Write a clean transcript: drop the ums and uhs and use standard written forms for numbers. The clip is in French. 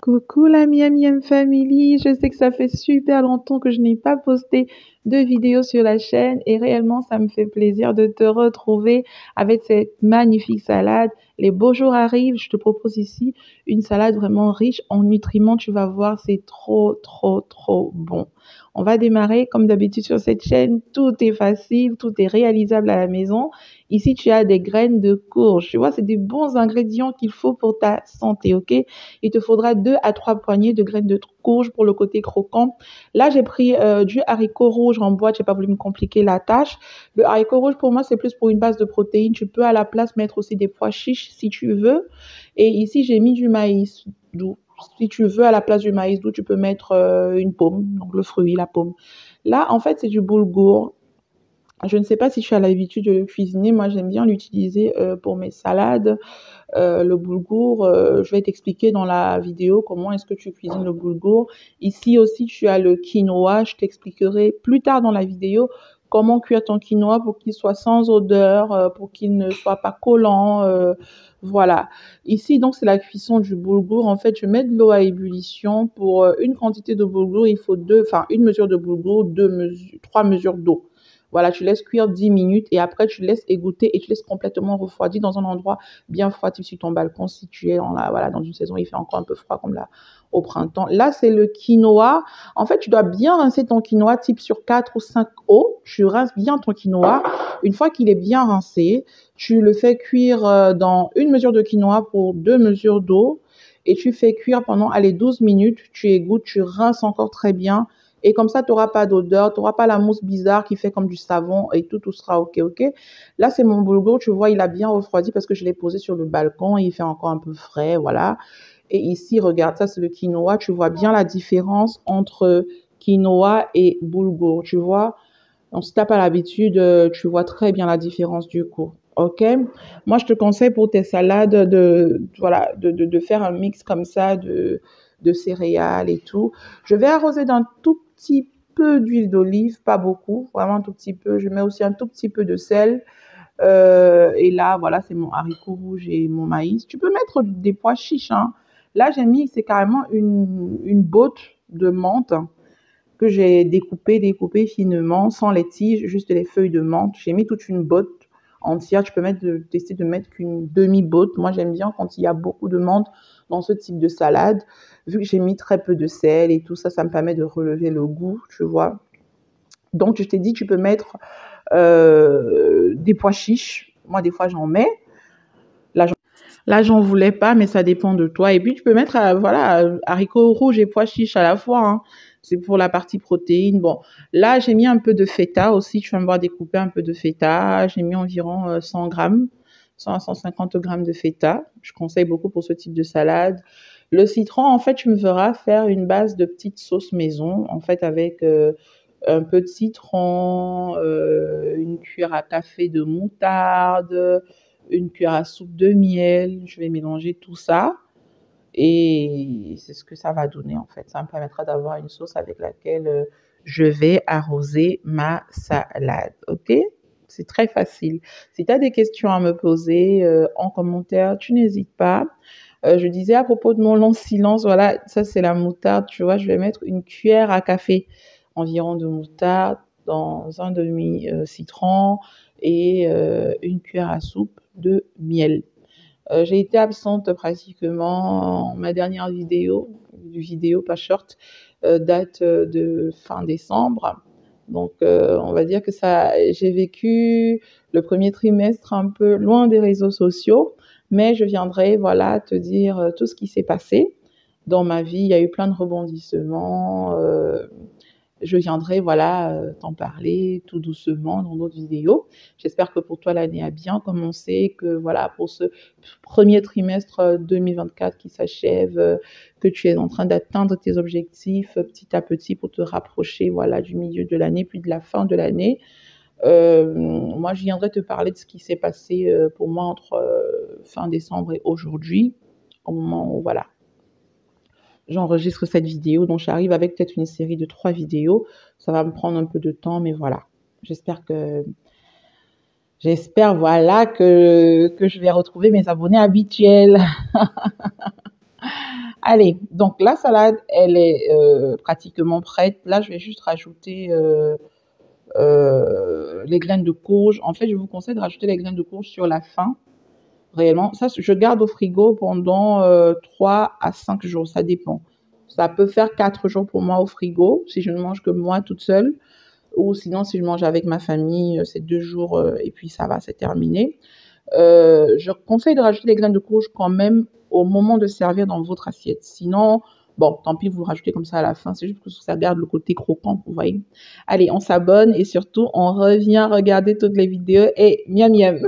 Coucou la Miam Miam Family, je sais que ça fait super longtemps que je n'ai pas posté de vidéo sur la chaîne et réellement ça me fait plaisir de te retrouver avec cette magnifique salade. Les beaux jours arrivent, je te propose ici une salade vraiment riche en nutriments, tu vas voir, c'est trop bon. On va démarrer comme d'habitude sur cette chaîne, tout est facile, tout est réalisable à la maison. Ici tu as des graines de courge, tu vois, c'est des bons ingrédients qu'il faut pour ta santé, ok? Il te faudra 2 à 3 poignées de graines de courge pour le côté croquant. Là, j'ai pris du haricot rouge en boîte. Je n'ai pas voulu me compliquer la tâche. Le haricot rouge, pour moi, c'est plus pour une base de protéines. Tu peux à la place mettre aussi des pois chiches si tu veux. Et ici, j'ai mis du maïs doux. Si tu veux, à la place du maïs doux, tu peux mettre une pomme, donc le fruit, la pomme. Là, en fait, c'est du boulgour. Je ne sais pas si tu as l'habitude de le cuisiner. Moi, j'aime bien l'utiliser pour mes salades. Le boulgour, je vais t'expliquer dans la vidéo comment est-ce que tu cuisines le boulgour. Ici aussi, tu as le quinoa. Je t'expliquerai plus tard dans la vidéo comment cuire ton quinoa pour qu'il soit sans odeur, pour qu'il ne soit pas collant. Voilà. Ici, donc, c'est la cuisson du boulgour. En fait, je mets de l'eau à ébullition. Pour une quantité de boulgour, il faut une mesure de boulgour, 3 mesures d'eau. Voilà, tu laisses cuire 10 minutes et après tu laisses égoutter et tu laisses complètement refroidir dans un endroit bien froid, type sur ton balcon si tu es dans une saison où il fait encore un peu froid comme là au printemps. Là, c'est le quinoa. En fait, tu dois bien rincer ton quinoa type sur 4 ou 5 eaux. Tu rinces bien ton quinoa. Une fois qu'il est bien rincé, tu le fais cuire dans une mesure de quinoa pour 2 mesures d'eau et tu fais cuire pendant 12 minutes. Tu égouttes, tu rinces encore très bien. Et comme ça, tu n'auras pas d'odeur, tu n'auras pas la mousse bizarre qui fait comme du savon et tout sera OK. Là, c'est mon boulgour, tu vois, il a bien refroidi parce que je l'ai posé sur le balcon et il fait encore un peu frais, voilà. Et ici, regarde, ça, c'est le quinoa. Tu vois bien la différence entre quinoa et boulgour, tu vois. Donc, si tu n'as pas l'habitude, tu vois très bien la différence du coup. OK? Moi, je te conseille pour tes salades voilà, de faire un mix comme ça de céréales et tout. Je vais arroser d'un tout petit peu d'huile d'olive, pas beaucoup, vraiment un tout petit peu. Je mets aussi un tout petit peu de sel. Et là, voilà, c'est mon haricot rouge et mon maïs. Tu peux mettre des pois chiches, hein. Là, j'ai mis, c'est carrément une botte de menthe que j'ai découpé finement, sans les tiges, juste les feuilles de menthe. J'ai mis toute une botte entière. Tu peux tester de mettre qu'une demi-botte. Moi, j'aime bien quand il y a beaucoup de menthe dans ce type de salade. Vu que j'ai mis très peu de sel et tout ça, ça me permet de relever le goût, tu vois. Donc, je t'ai dit, tu peux mettre des pois chiches. Moi, des fois, j'en mets. Là, j'en voulais pas, mais ça dépend de toi. Et puis, tu peux mettre, voilà, haricots rouges et pois chiches à la fois, hein. C'est pour la partie protéine. Bon, là, j'ai mis un peu de feta aussi. Tu vas me voir découper un peu de feta. J'ai mis environ 100 grammes, 100 à 150 grammes de feta. Je conseille beaucoup pour ce type de salade. Le citron, en fait, tu me feras faire une base de petite sauce maison, en fait, avec un peu de citron, une cuillère à café de moutarde, une cuillère à soupe de miel. Je vais mélanger tout ça et c'est ce que ça va donner en fait. Ça me permettra d'avoir une sauce avec laquelle je vais arroser ma salade. OK? C'est très facile. Si tu as des questions à me poser en commentaire, tu n'hésites pas. Je disais à propos de mon long silence, voilà, ça c'est la moutarde, tu vois, je vais mettre une cuillère à café environ de moutarde dans un demi-citron et une cuillère à soupe de miel. J'ai été absente pratiquement. Ma dernière vidéo pas short, date de fin décembre. Donc, on va dire que j'ai vécu le premier trimestre un peu loin des réseaux sociaux, mais je viendrai, voilà, te dire tout ce qui s'est passé dans ma vie. Il y a eu plein de rebondissements. Je viendrai, voilà, t'en parler tout doucement dans d'autres vidéos. J'espère que pour toi, l'année a bien commencé, que voilà, pour ce premier trimestre 2024 qui s'achève, que tu es en train d'atteindre tes objectifs petit à petit pour te rapprocher, voilà, du milieu de l'année, puis de la fin de l'année. Moi, je viendrai te parler de ce qui s'est passé pour moi entre fin décembre et aujourd'hui, au moment où, voilà, j'enregistre cette vidéo, donc j'arrive avec peut-être une série de 3 vidéos. Ça va me prendre un peu de temps, mais voilà. J'espère, voilà, que je vais retrouver mes abonnés habituels. Allez, donc la salade, elle est pratiquement prête. Là, je vais juste rajouter les graines de courge. En fait, je vous conseille de rajouter les graines de courge sur la fin. Réellement, ça, je garde au frigo pendant 3 à 5 jours, ça dépend. Ça peut faire 4 jours pour moi au frigo, si je ne mange que moi toute seule. Ou sinon, si je mange avec ma famille, c'est 2 jours et puis ça va, c'est terminé. Je conseille de rajouter les graines de courge quand même au moment de servir dans votre assiette. Sinon, bon, tant pis, vous rajoutez comme ça à la fin. C'est juste que ça garde le côté croquant, vous voyez. Allez, on s'abonne et surtout, on revient regarder toutes les vidéos et miam miam.